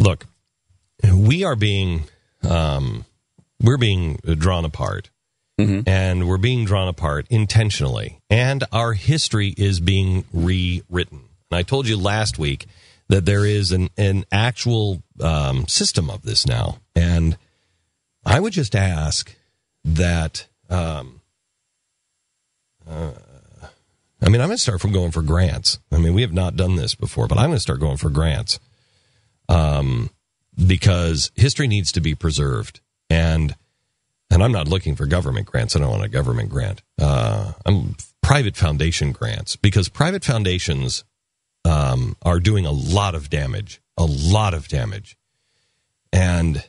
Look, we're being drawn apart. Mm-hmm. And we're being drawn apart intentionally. And our history is being rewritten. And I told you last week that there is an actual system of this now. And I would just ask that, I'm going to start from going for grants. We have not done this before, but I'm going to start going for grants. Because history needs to be preserved. And I'm not looking for government grants. I don't want a government grant. I'm private foundation grants, because private foundations are doing a lot of damage. And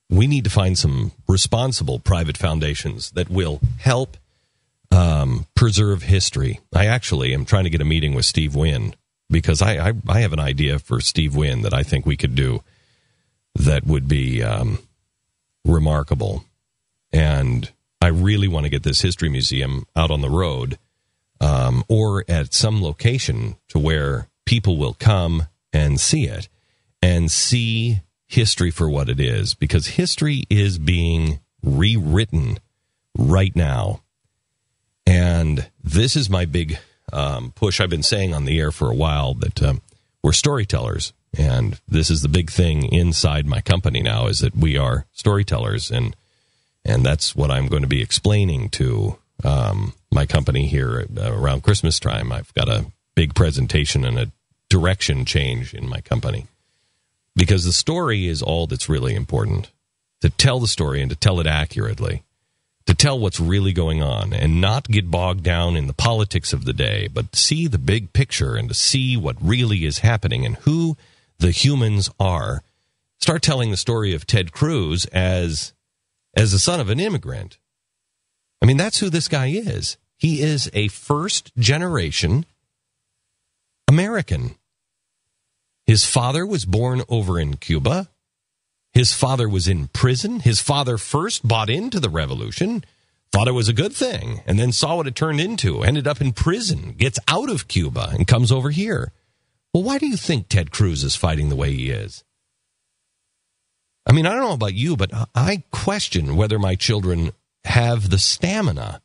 we need to find some responsible private foundations that will help preserve history. I actually am trying to get a meeting with Steve Wynn, because I have an idea for Steve Wynn that I think we could do that would be remarkable. And I really want to get this history museum out on the road, or at some location to where people will come and see it and see history for what it is, because history is being rewritten right now. And this is my big push. I've been saying on the air for a while that we're storytellers. And this is the big thing inside my company now, is that we are storytellers. And that's what I'm going to be explaining to my company here around Christmas time. I've got a big presentation and a direction change in my company. Because the story is all that's really important. To tell the story and to tell it accurately. To tell what's really going on and not get bogged down in the politics of the day, but see the big picture and to see what really is happening and who the humans are. Start telling the story of Ted Cruz as the son of an immigrant. That's who this guy is. He is a first-generation American. His father was born over in Cuba. His father was in prison. His father first bought into the revolution, thought it was a good thing, and then saw what it turned into, ended up in prison, gets out of Cuba, and comes over here. Well, why do you think Ted Cruz is fighting the way he is? I don't know about you, but I question whether my children have the stamina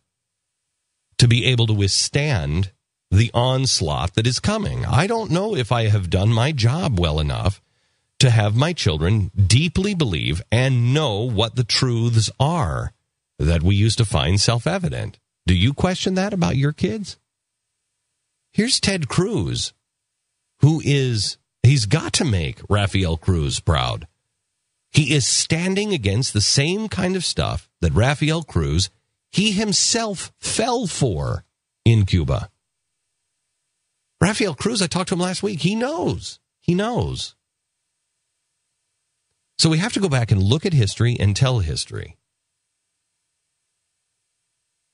to be able to withstand the onslaught that is coming. I don't know if I have done my job well enough to have my children deeply believe and know what the truths are that we used to find self-evident. Do you question that about your kids? Here's Ted Cruz, he's got to make Rafael Cruz proud. He is standing against the same kind of stuff that Rafael Cruz, he himself fell for in Cuba. Rafael Cruz, I talked to him last week. He knows. So we have to go back and look at history and tell history.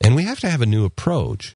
And we have to have a new approach.